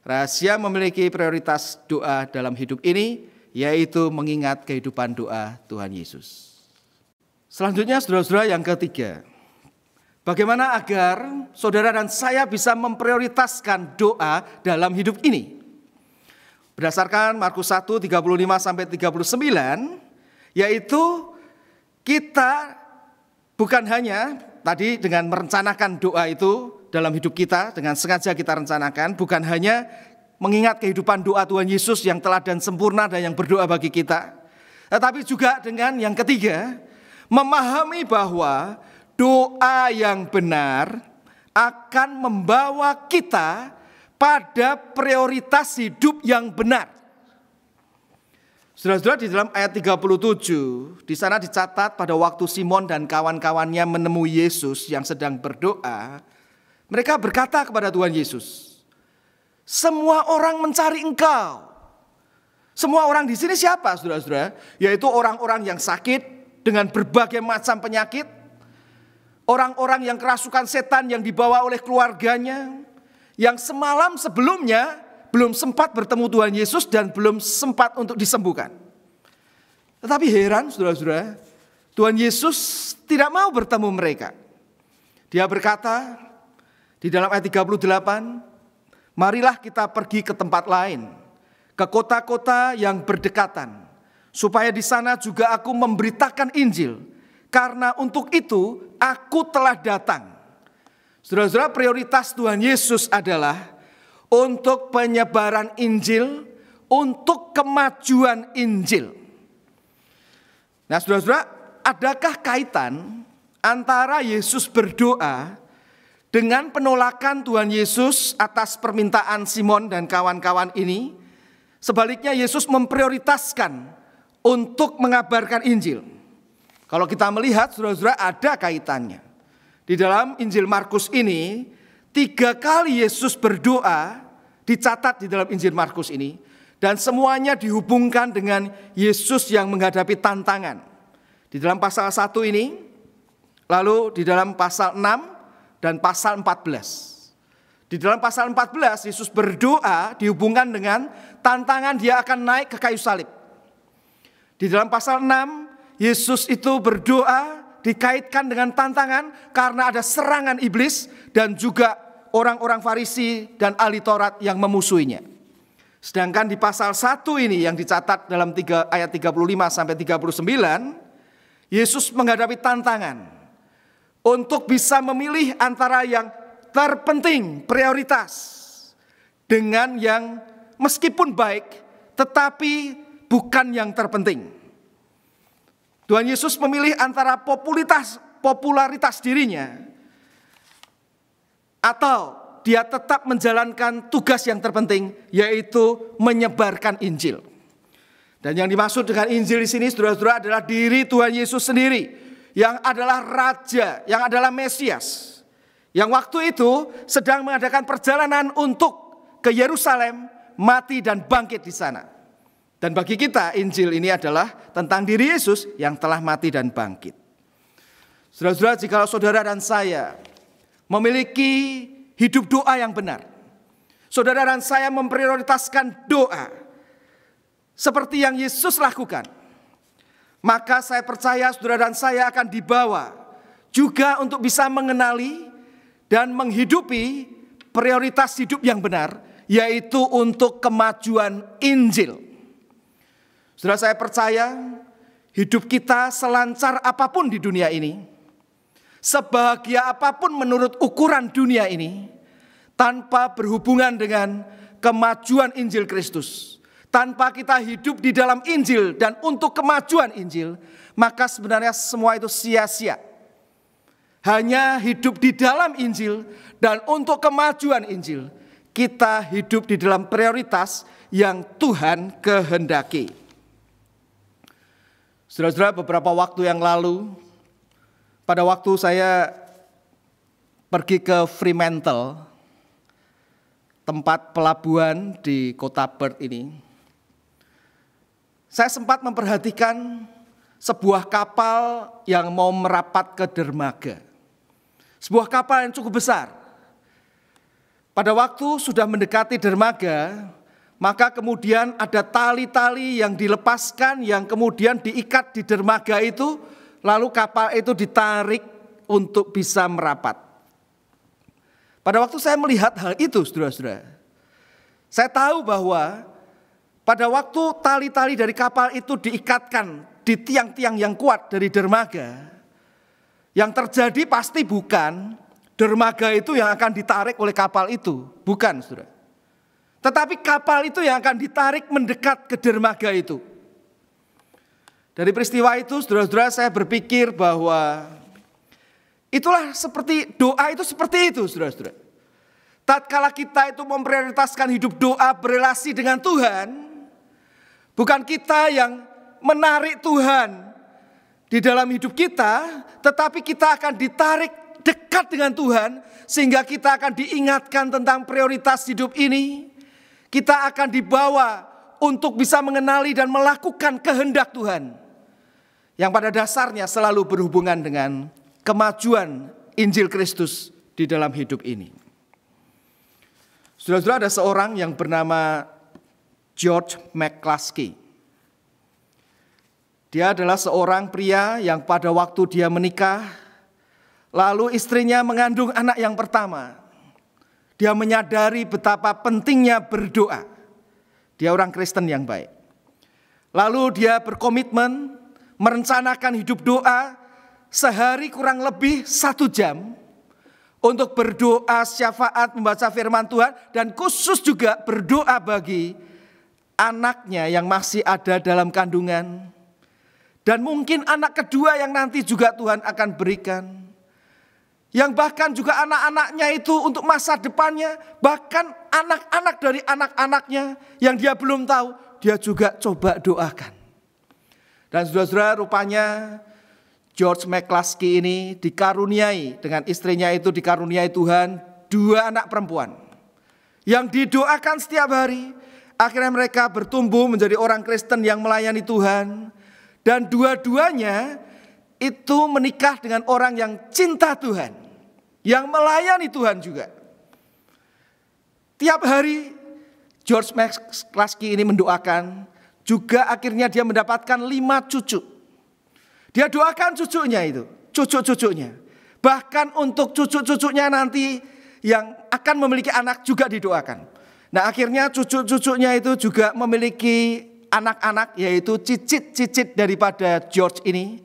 Rahasia memiliki prioritas doa dalam hidup ini, yaitu mengingat kehidupan doa Tuhan Yesus. Selanjutnya, saudara-saudara, yang ketiga, bagaimana agar saudara dan saya bisa memprioritaskan doa dalam hidup ini? Berdasarkan Markus 1, 35-39, yaitu kita bukan hanya tadi dengan merencanakan doa itu dalam hidup kita, dengan sengaja kita rencanakan, bukan hanya mengingat kehidupan doa Tuhan Yesus yang telah dan sempurna dan yang berdoa bagi kita, tetapi juga dengan yang ketiga, memahami bahwa doa yang benar akan membawa kita pada prioritas hidup yang benar. Saudara-saudara, di dalam ayat 37, di sana dicatat pada waktu Simon dan kawan-kawannya menemui Yesus yang sedang berdoa, mereka berkata kepada Tuhan Yesus, "Semua orang mencari Engkau." Semua orang di sini siapa, saudara-saudara? Yaitu orang-orang yang sakit dengan berbagai macam penyakit, orang-orang yang kerasukan setan yang dibawa oleh keluarganya, yang semalam sebelumnya belum sempat bertemu Tuhan Yesus dan belum sempat untuk disembuhkan. Tetapi heran, saudara-saudara, Tuhan Yesus tidak mau bertemu mereka. Dia berkata di dalam ayat 38, "Marilah kita pergi ke tempat lain, ke kota-kota yang berdekatan, supaya di sana juga aku memberitakan Injil, karena untuk itu aku telah datang." Saudara-saudara, prioritas Tuhan Yesus adalah untuk penyebaran Injil, untuk kemajuan Injil. Nah, saudara-saudara, adakah kaitan antara Yesus berdoa dengan penolakan Tuhan Yesus atas permintaan Simon dan kawan-kawan ini? Sebaliknya, Yesus memprioritaskan untuk mengabarkan Injil. Kalau kita melihat, saudara-saudara, ada kaitannya. Di dalam Injil Markus ini, 3 kali Yesus berdoa dicatat di dalam Injil Markus ini, dan semuanya dihubungkan dengan Yesus yang menghadapi tantangan. Di dalam pasal 1 ini, lalu di dalam pasal 6 dan pasal 14. Di dalam pasal 14 Yesus berdoa dihubungkan dengan tantangan dia akan naik ke kayu salib. Di dalam pasal 6 Yesus itu berdoa dikaitkan dengan tantangan karena ada serangan iblis dan juga orang-orang Farisi dan ahli Taurat yang memusuhinya. Sedangkan di pasal 1 ini yang dicatat dalam ayat 35 sampai 39, Yesus menghadapi tantangan untuk bisa memilih antara yang terpenting, prioritas, dengan yang meskipun baik tetapi bukan yang terpenting. Tuhan Yesus memilih antara popularitas dirinya atau dia tetap menjalankan tugas yang terpenting, yaitu menyebarkan Injil. Dan yang dimaksud dengan Injil di sini, saudara-saudara, adalah diri Tuhan Yesus sendiri, yang adalah Raja, yang adalah Mesias, yang waktu itu sedang mengadakan perjalanan untuk ke Yerusalem, mati dan bangkit di sana. Dan bagi kita, Injil ini adalah tentang diri Yesus yang telah mati dan bangkit. Saudara-saudara, jika saudara dan saya memiliki hidup doa yang benar, saudara dan saya memprioritaskan doa seperti yang Yesus lakukan, maka saya percaya saudara dan saya akan dibawa juga untuk bisa mengenali dan menghidupi prioritas hidup yang benar, yaitu untuk kemajuan Injil. Saudara, saya percaya hidup kita selancar apapun di dunia ini, sebahagia apapun menurut ukuran dunia ini, tanpa berhubungan dengan kemajuan Injil Kristus, tanpa kita hidup di dalam Injil dan untuk kemajuan Injil, maka sebenarnya semua itu sia-sia. Hanya hidup di dalam Injil dan untuk kemajuan Injil, kita hidup di dalam prioritas yang Tuhan kehendaki. Saudara-saudara, beberapa waktu yang lalu, pada waktu saya pergi ke Fremantle, tempat pelabuhan di kota Perth ini, saya sempat memperhatikan sebuah kapal yang mau merapat ke dermaga. Sebuah kapal yang cukup besar. Pada waktu sudah mendekati dermaga, maka kemudian ada tali-tali yang dilepaskan, yang kemudian diikat di dermaga itu, lalu kapal itu ditarik untuk bisa merapat. Pada waktu saya melihat hal itu, saudara-saudara, saya tahu bahwa pada waktu tali-tali dari kapal itu diikatkan di tiang-tiang yang kuat dari dermaga, Yang terjadi pasti bukan dermaga itu yang akan ditarik oleh kapal itu. Bukan, saudara. Tetapi kapal itu yang akan ditarik mendekat ke dermaga itu. Dari peristiwa itu, saudara-saudara, saya berpikir bahwa itulah seperti doa itu seperti itu, saudara-saudara. Tatkala kita itu memprioritaskan hidup doa berelasi dengan Tuhan, bukan kita yang menarik Tuhan di dalam hidup kita, tetapi kita akan ditarik dekat dengan Tuhan, sehingga kita akan diingatkan tentang prioritas hidup ini. Kita akan dibawa untuk bisa mengenali dan melakukan kehendak Tuhan, yang pada dasarnya selalu berhubungan dengan kemajuan Injil Kristus di dalam hidup ini. Saudara-saudara, ada seorang yang bernama George McCluskey. Dia adalah seorang pria yang pada waktu dia menikah, lalu istrinya mengandung anak yang pertama. Dia menyadari betapa pentingnya berdoa. Dia orang Kristen yang baik. Lalu dia berkomitmen merencanakan hidup doa sehari kurang lebih 1 jam untuk berdoa syafaat, membaca firman Tuhan, dan khusus juga berdoa bagi anaknya yang masih ada dalam kandungan. Dan mungkin anak kedua yang nanti juga Tuhan akan berikan. Yang bahkan juga anak-anaknya itu untuk masa depannya, bahkan anak-anak dari anak-anaknya yang dia belum tahu, dia juga coba doakan. Dan saudara-saudara, rupanya George McCluskey ini dikaruniai dengan istrinya itu, dikaruniai Tuhan 2 anak perempuan yang didoakan setiap hari. Akhirnya mereka bertumbuh menjadi orang Kristen yang melayani Tuhan, dan dua-duanya itu menikah dengan orang yang cinta Tuhan, yang melayani Tuhan juga. Tiap hari George McCluskey ini mendoakan, juga akhirnya dia mendapatkan 5 cucu. Dia doakan cucunya itu, cucu-cucunya. Bahkan untuk cucu-cucunya nanti yang akan memiliki anak juga didoakan. Nah, akhirnya cucu-cucunya itu juga memiliki anak-anak, yaitu cicit-cicit daripada George ini.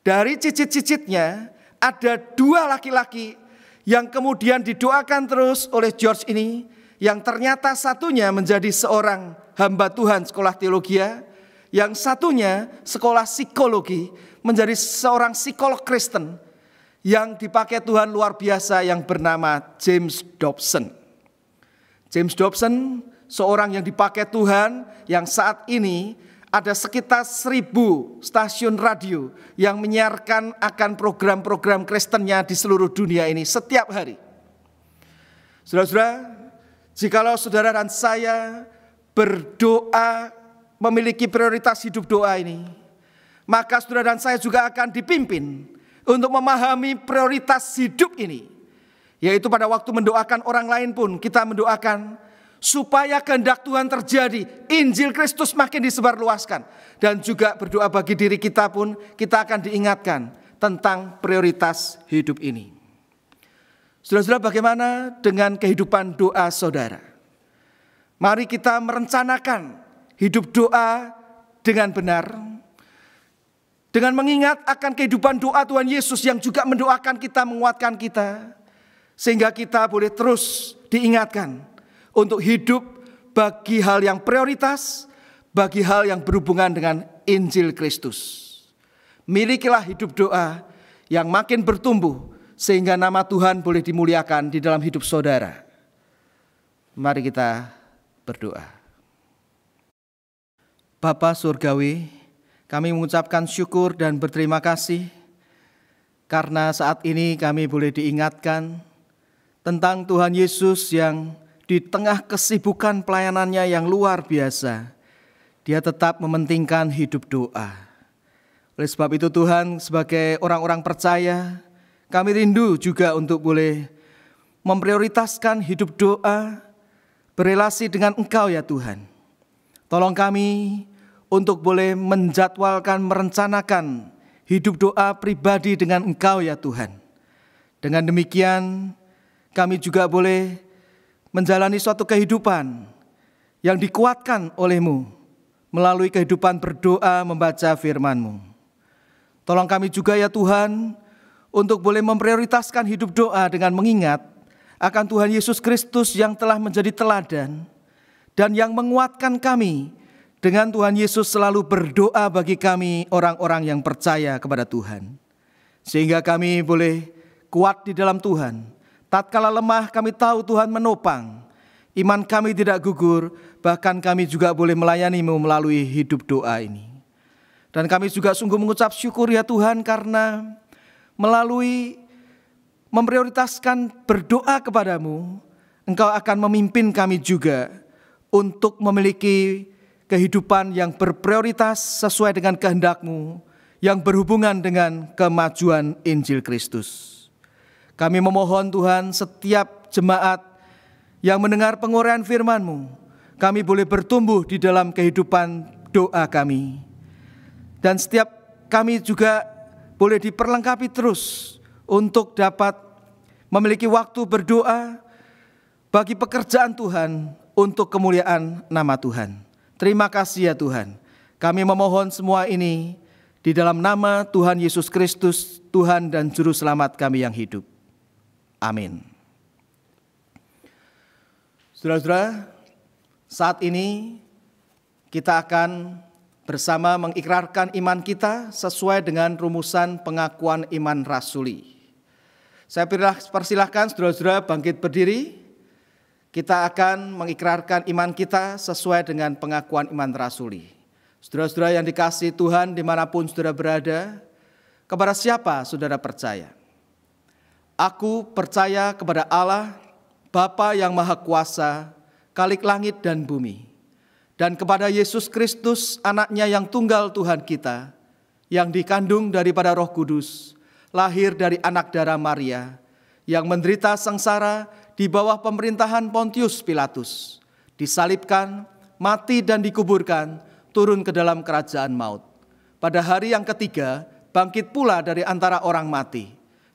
Dari cicit-cicitnya ada 2 laki-laki yang kemudian didoakan terus oleh George ini, yang ternyata satunya menjadi seorang hamba Tuhan sekolah teologi, yang satunya sekolah psikologi, menjadi seorang psikolog Kristen yang dipakai Tuhan luar biasa, yang bernama James Dobson. James Dobson, seorang yang dipakai Tuhan, yang saat ini ada sekitar 1000 stasiun radio yang menyiarkan akan program-program Kristennya di seluruh dunia ini setiap hari. Saudara-saudara, jikalau saudara dan saya berdoa, memiliki prioritas hidup doa ini, maka saudara dan saya juga akan dipimpin untuk memahami prioritas hidup ini. Yaitu pada waktu mendoakan orang lain pun kita mendoakan supaya kehendak Tuhan terjadi, Injil Kristus makin disebarluaskan. Dan juga berdoa bagi diri kita pun, kita akan diingatkan tentang prioritas hidup ini. Saudara-saudara, bagaimana dengan kehidupan doa saudara? Mari kita merencanakan hidup doa dengan benar, dengan mengingat akan kehidupan doa Tuhan Yesus yang juga mendoakan kita, menguatkan kita, sehingga kita boleh terus diingatkan untuk hidup bagi hal yang prioritas, bagi hal yang berhubungan dengan Injil Kristus. Milikilah hidup doa yang makin bertumbuh, sehingga nama Tuhan boleh dimuliakan di dalam hidup saudara. Mari kita berdoa. Bapa Surgawi, kami mengucapkan syukur dan berterima kasih karena saat ini kami boleh diingatkan tentang Tuhan Yesus yang di tengah kesibukan pelayanannya yang luar biasa, dia tetap mementingkan hidup doa. Oleh sebab itu Tuhan, sebagai orang-orang percaya, kami rindu juga untuk boleh memprioritaskan hidup doa, berelasi dengan Engkau ya Tuhan. Tolong kami untuk boleh menjadwalkan, merencanakan hidup doa pribadi dengan Engkau ya Tuhan. Dengan demikian, kami juga boleh menjalani suatu kehidupan yang dikuatkan oleh-Mu melalui kehidupan berdoa, membaca firman-Mu. Tolong kami juga ya Tuhan untuk boleh memprioritaskan hidup doa dengan mengingat akan Tuhan Yesus Kristus yang telah menjadi teladan dan yang menguatkan kami dengan Tuhan Yesus selalu berdoa bagi kami orang-orang yang percaya kepada Tuhan. Sehingga kami boleh kuat di dalam Tuhan. Tatkala lemah kami tahu Tuhan menopang. Iman kami tidak gugur, bahkan kami juga boleh melayani-Mu melalui hidup doa ini. Dan kami juga sungguh mengucap syukur ya Tuhan, karena melalui memprioritaskan berdoa kepadamu, Engkau akan memimpin kami juga untuk memiliki kehidupan yang berprioritas sesuai dengan kehendak-Mu, yang berhubungan dengan kemajuan Injil Kristus. Kami memohon Tuhan, setiap jemaat yang mendengar penguraian firman-Mu, kami boleh bertumbuh di dalam kehidupan doa kami. Dan setiap kami juga boleh diperlengkapi terus untuk dapat memiliki waktu berdoa bagi pekerjaan Tuhan untuk kemuliaan nama Tuhan. Terima kasih ya Tuhan. Kami memohon semua ini di dalam nama Tuhan Yesus Kristus, Tuhan dan Juru Selamat kami yang hidup. Amin. Saudara-saudara, saat ini kita akan bersama mengikrarkan iman kita sesuai dengan rumusan pengakuan iman rasuli. Saya persilahkan saudara-saudara bangkit berdiri. Kita akan mengikrarkan iman kita sesuai dengan pengakuan iman rasuli. Saudara-saudara yang dikasihi Tuhan dimanapun saudara berada, kepada siapa saudara percaya? Aku percaya kepada Allah, Bapa yang Maha Kuasa, Khalik langit dan bumi, dan kepada Yesus Kristus, anaknya yang tunggal Tuhan kita, yang dikandung daripada Roh Kudus, lahir dari anak darah Maria, yang menderita sengsara di bawah pemerintahan Pontius Pilatus, disalibkan, mati dan dikuburkan, turun ke dalam kerajaan maut. Pada hari yang ketiga, bangkit pula dari antara orang mati,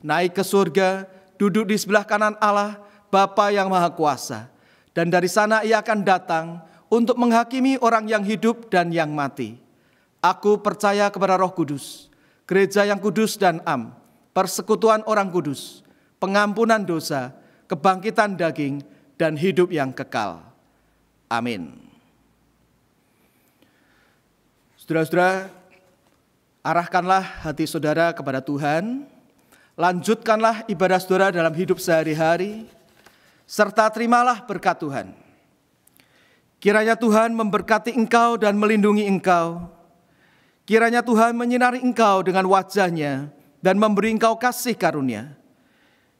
naik ke surga, duduk di sebelah kanan Allah, Bapa yang Maha Kuasa. Dan dari sana ia akan datang untuk menghakimi orang yang hidup dan yang mati. Aku percaya kepada Roh Kudus, gereja yang kudus dan am, persekutuan orang kudus, pengampunan dosa, kebangkitan daging, dan hidup yang kekal. Amin. Saudara-saudara, arahkanlah hati saudara kepada Tuhan. Lanjutkanlah ibadah saudara dalam hidup sehari-hari, serta terimalah berkat Tuhan. Kiranya Tuhan memberkati engkau dan melindungi engkau. Kiranya Tuhan menyinari engkau dengan wajah-Nya dan memberi engkau kasih karunia.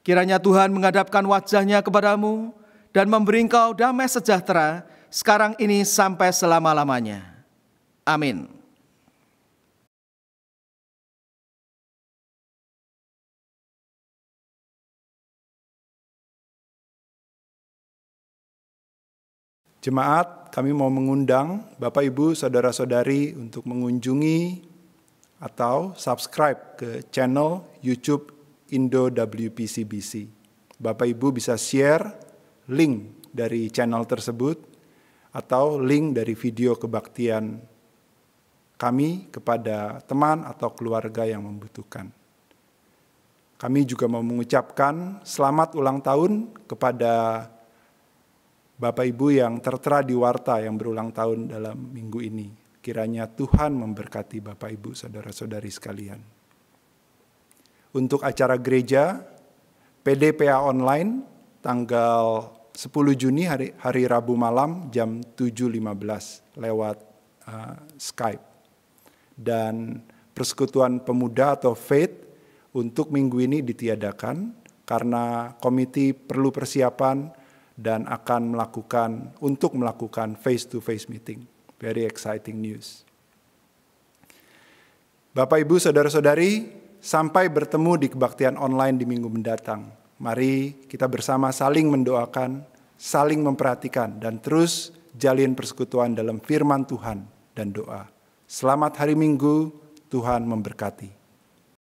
Kiranya Tuhan menghadapkan wajah-Nya kepadamu dan memberi engkau damai sejahtera sekarang ini sampai selama-lamanya. Amin. Jemaat, kami mau mengundang Bapak Ibu, Saudara-saudari untuk mengunjungi atau subscribe ke channel YouTube Indo WPCBC. Bapak Ibu bisa share link dari channel tersebut atau link dari video kebaktian kami kepada teman atau keluarga yang membutuhkan. Kami juga mau mengucapkan selamat ulang tahun kepada Bapak Ibu yang tertera di warta yang berulang tahun dalam minggu ini. Kiranya Tuhan memberkati Bapak Ibu, saudara-saudari sekalian. Untuk acara gereja, PDPA online tanggal 10 Juni hari Rabu malam jam 7.15 lewat Skype. Dan Persekutuan Pemuda atau Faith untuk minggu ini ditiadakan karena komite perlu persiapan dan akan melakukan face-to-face meeting. Very exciting news. Bapak, Ibu, Saudara-saudari, sampai bertemu di kebaktian online di minggu mendatang. Mari kita bersama saling mendoakan, saling memperhatikan, dan terus jalin persekutuan dalam firman Tuhan dan doa. Selamat hari Minggu, Tuhan memberkati.